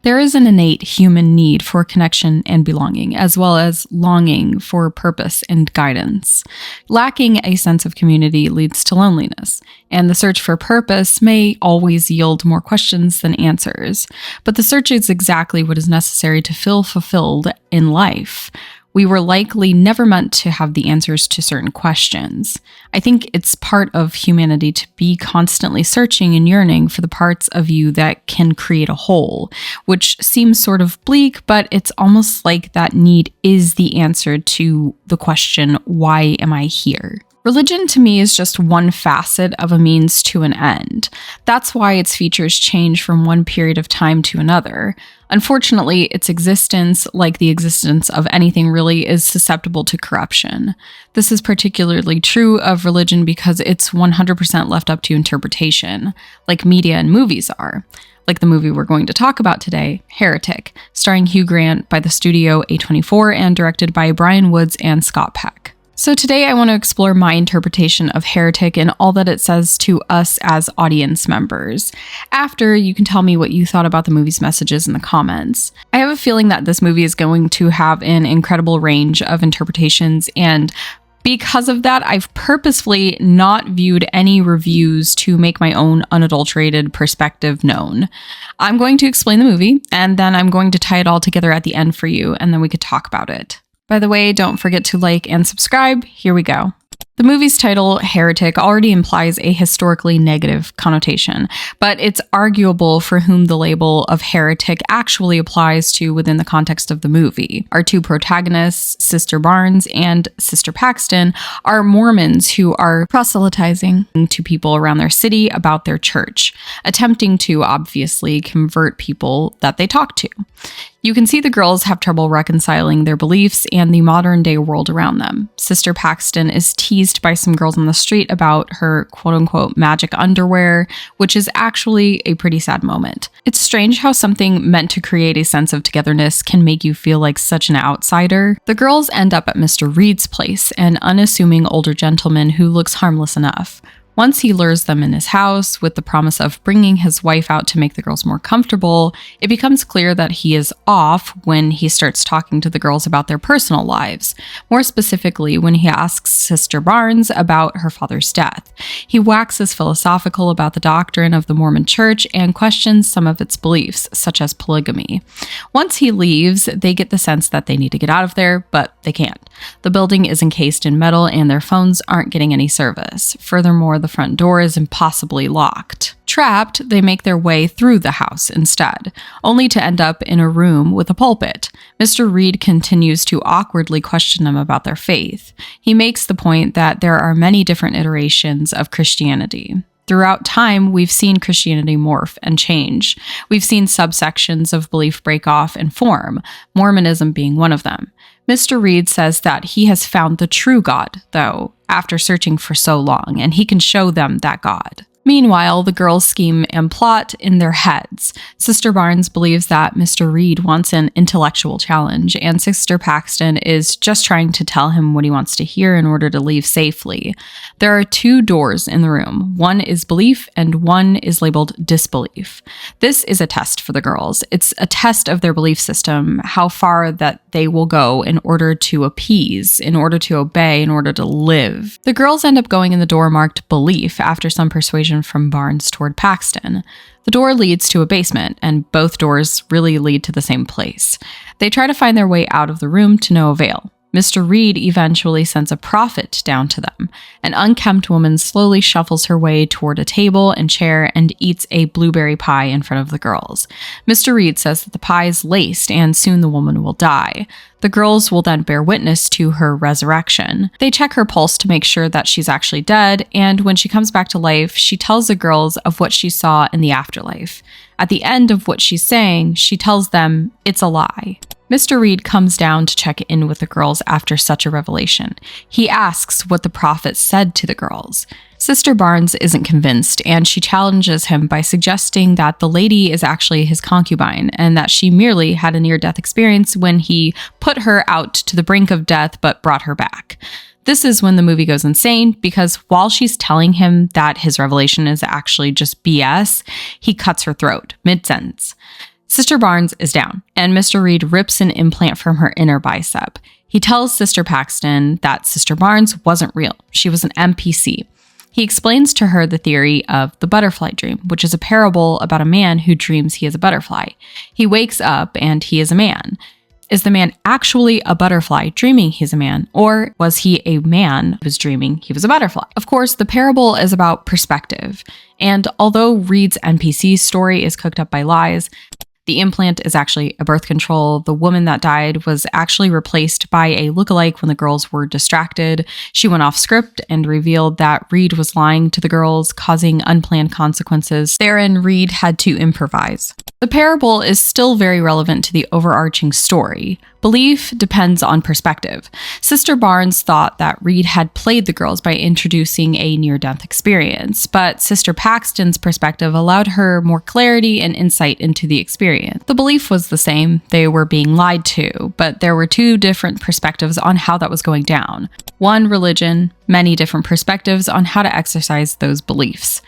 There is an innate human need for connection and belonging, as well as longing for purpose and guidance. Lacking a sense of community leads to loneliness, and the search for purpose may always yield more questions than answers. But the search is exactly what is necessary to feel fulfilled in life. We were likely never meant to have the answers to certain questions. I think it's part of humanity to be constantly searching and yearning for the parts of you that can create a whole, which seems sort of bleak, but it's almost like that need is the answer to the question, why am I here? Religion to me is just one facet of a means to an end. That's why its features change from one period of time to another. Unfortunately, its existence, like the existence of anything really, is susceptible to corruption. This is particularly true of religion because it's 100% left up to interpretation, like media and movies are. Like the movie we're going to talk about today, Heretic, starring Hugh Grant by the studio A24 and directed by Brian Woods and Scott Peck. So today I want to explore my interpretation of Heretic and all that it says to us as audience members. After, you can tell me what you thought about the movie's messages in the comments. I have a feeling that this movie is going to have an incredible range of interpretations, and because of that, I've purposefully not viewed any reviews to make my own unadulterated perspective known. I'm going to explain the movie, and then I'm going to tie it all together at the end for you, and then we could talk about it. By the way, don't forget to like and subscribe. Here we go. The movie's title, Heretic, already implies a historically negative connotation, but it's arguable for whom the label of heretic actually applies to within the context of the movie. Our two protagonists, Sister Barnes and Sister Paxton, are Mormons who are proselytizing to people around their city about their church, attempting to obviously convert people that they talk to. You can see the girls have trouble reconciling their beliefs and the modern-day world around them. Sister Paxton is teased by some girls on the street about her quote-unquote magic underwear, which is actually a pretty sad moment. It's strange how something meant to create a sense of togetherness can make you feel like such an outsider. The girls end up at Mr. Reed's place, an unassuming older gentleman who looks harmless enough. Once he lures them in his house with the promise of bringing his wife out to make the girls more comfortable, it becomes clear that he is off when he starts talking to the girls about their personal lives. More specifically, when he asks Sister Barnes about her father's death. He waxes philosophical about the doctrine of the Mormon Church and questions some of its beliefs, such as polygamy. Once he leaves, they get the sense that they need to get out of there, but they can't. The building is encased in metal and their phones aren't getting any service. Furthermore, the front door is impossibly locked. Trapped, they make their way through the house instead, only to end up in a room with a pulpit. Mr. Reed continues to awkwardly question them about their faith. He makes the point that there are many different iterations of Christianity. Throughout time, we've seen Christianity morph and change. We've seen subsections of belief break off and form, Mormonism being one of them. Mr. Reed says that he has found the true God, though, after searching for so long, and he can show them that God. Meanwhile, the girls scheme and plot in their heads. Sister Barnes believes that Mr. Reed wants an intellectual challenge, and Sister Paxton is just trying to tell him what he wants to hear in order to leave safely. There are two doors in the room. One is belief, and one is labeled disbelief. This is a test for the girls. It's a test of their belief system, how far that they will go in order to appease, in order to obey, in order to live. The girls end up going in the door marked belief after some persuasion from Barnes toward Paxton. The door leads to a basement, and both doors really lead to the same place. They try to find their way out of the room to no avail. Mr. Reed eventually sends a prophet down to them. An unkempt woman slowly shuffles her way toward a table and chair and eats a blueberry pie in front of the girls. Mr. Reed says that the pie is laced and soon the woman will die. The girls will then bear witness to her resurrection. They check her pulse to make sure that she's actually dead, and when she comes back to life, she tells the girls of what she saw in the afterlife. At the end of what she's saying, she tells them it's a lie. Mr. Reed comes down to check in with the girls after such a revelation. He asks what the prophet said to the girls. Sister Barnes isn't convinced, and she challenges him by suggesting that the lady is actually his concubine and that she merely had a near-death experience when he put her out to the brink of death but brought her back. This is when the movie goes insane, because while she's telling him that his revelation is actually just BS, he cuts her throat mid-sentence. Sister Barnes is down, and Mr. Reed rips an implant from her inner bicep. He tells Sister Paxton that Sister Barnes wasn't real. She was an NPC. He explains to her the theory of the butterfly dream, which is a parable about a man who dreams he is a butterfly. He wakes up and he is a man. Is the man actually a butterfly dreaming he's a man, or was he a man who was dreaming he was a butterfly? Of course, the parable is about perspective, and although Reed's NPC story is cooked up by lies, the implant is actually a birth control. The woman that died was actually replaced by a lookalike when the girls were distracted. She went off script and revealed that Reed was lying to the girls, causing unplanned consequences. Therein, Reed had to improvise. The parable is still very relevant to the overarching story. Belief depends on perspective. Sister Barnes thought that Reed had played the girls by introducing a near-death experience, but Sister Paxton's perspective allowed her more clarity and insight into the experience. The belief was the same. They were being lied to, but there were two different perspectives on how that was going down. One religion, many different perspectives on how to exercise those beliefs.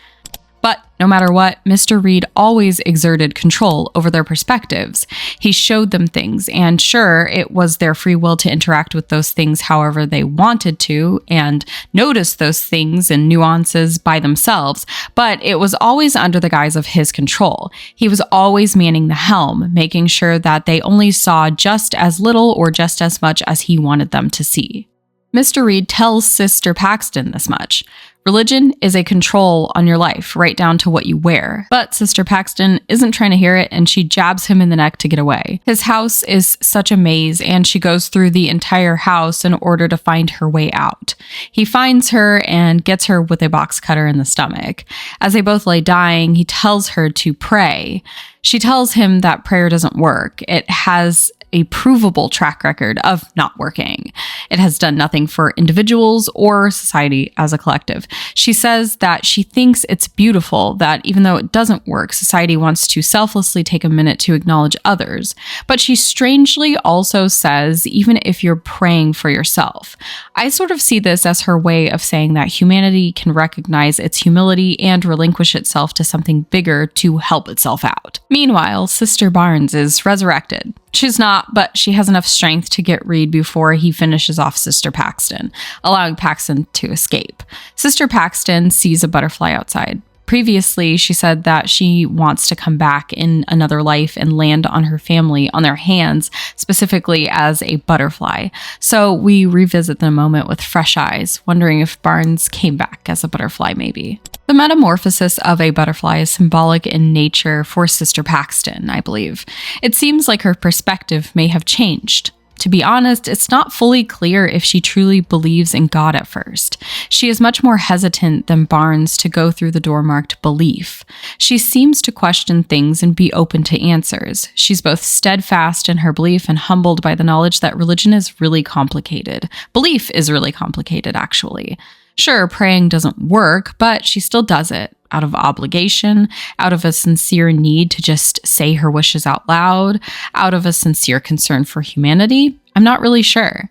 But no matter what, Mr. Reed always exerted control over their perspectives. He showed them things, and sure, it was their free will to interact with those things however they wanted to and notice those things and nuances by themselves, but it was always under the guise of his control. He was always manning the helm, making sure that they only saw just as little or just as much as he wanted them to see. Mr. Reed tells Sister Paxton this much. Religion is a control on your life, right down to what you wear. But Sister Paxton isn't trying to hear it, and she jabs him in the neck to get away. His house is such a maze, and she goes through the entire house in order to find her way out. He finds her and gets her with a box cutter in the stomach. As they both lay dying, he tells her to pray. She tells him that prayer doesn't work. It has a provable track record of not working. It has done nothing for individuals or society as a collective. She says that she thinks it's beautiful that even though it doesn't work, society wants to selflessly take a minute to acknowledge others. But she strangely also says, even if you're praying for yourself. I sort of see this as her way of saying that humanity can recognize its humility and relinquish itself to something bigger to help itself out. Meanwhile, Sister Barnes is resurrected. She's not, but she has enough strength to get Reed before he finishes off Sister Paxton, allowing Paxton to escape. Sister Paxton sees a butterfly outside. Previously, she said that she wants to come back in another life and land on her family on their hands, specifically as a butterfly. So we revisit the moment with fresh eyes, wondering if Barnes came back as a butterfly maybe. The metamorphosis of a butterfly is symbolic in nature for Sister Paxton, I believe. It seems like her perspective may have changed. To be honest, it's not fully clear if she truly believes in God at first. She is much more hesitant than Barnes to go through the door marked belief. She seems to question things and be open to answers. She's both steadfast in her belief and humbled by the knowledge that religion is really complicated. Belief is really complicated, actually. Sure, praying doesn't work, but she still does it. Out of obligation, out of a sincere need to just say her wishes out loud, out of a sincere concern for humanity? I'm not really sure.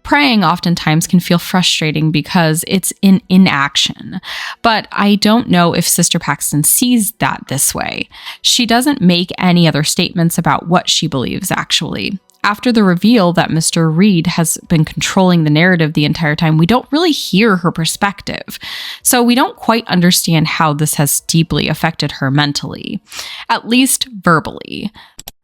Praying oftentimes can feel frustrating because it's in inaction, but I don't know if Sister Paxton sees that this way. She doesn't make any other statements about what she believes, actually. After the reveal that Mr. Reed has been controlling the narrative the entire time, we don't really hear her perspective. So we don't quite understand how this has deeply affected her mentally, at least verbally.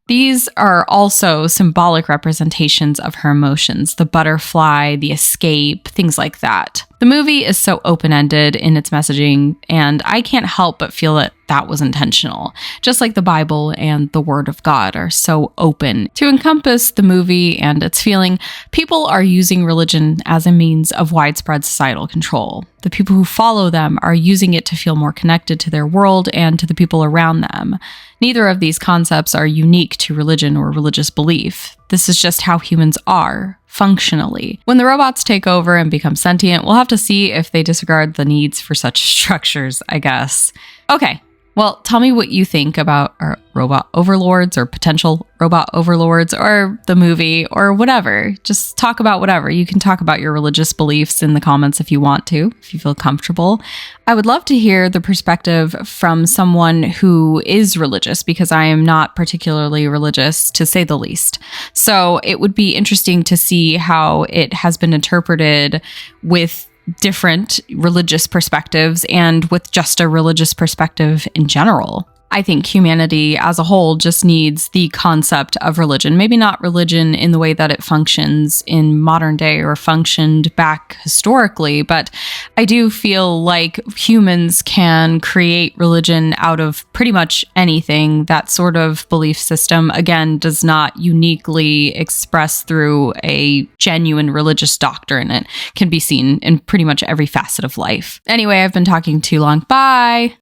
These are also symbolic representations of her emotions, the butterfly, the escape, things like that. The movie is so open-ended in its messaging, and I can't help but feel that that was intentional. Just like the Bible and the Word of God are so open to encompass the movie and its feeling, people are using religion as a means of widespread societal control. The people who follow them are using it to feel more connected to their world and to the people around them. Neither of these concepts are unique to religion or religious belief. This is just how humans are, functionally. When the robots take over and become sentient, we'll have to see if they disregard the needs for such structures, I guess. Okay, Well, tell me what you think about our robot overlords or potential robot overlords or the movie or whatever. Just talk about whatever. You can talk about your religious beliefs in the comments if you want to, if you feel comfortable. I would love to hear the perspective from someone who is religious, because I am not particularly religious, to say the least. So it would be interesting to see how it has been interpreted with different religious perspectives and with just a religious perspective in general. I think humanity as a whole just needs the concept of religion. Maybe not religion in the way that it functions in modern day or functioned back historically, but I do feel like humans can create religion out of pretty much anything. That sort of belief system, again, does not uniquely express through a genuine religious doctrine. It can be seen in pretty much every facet of life. Anyway, I've been talking too long. Bye!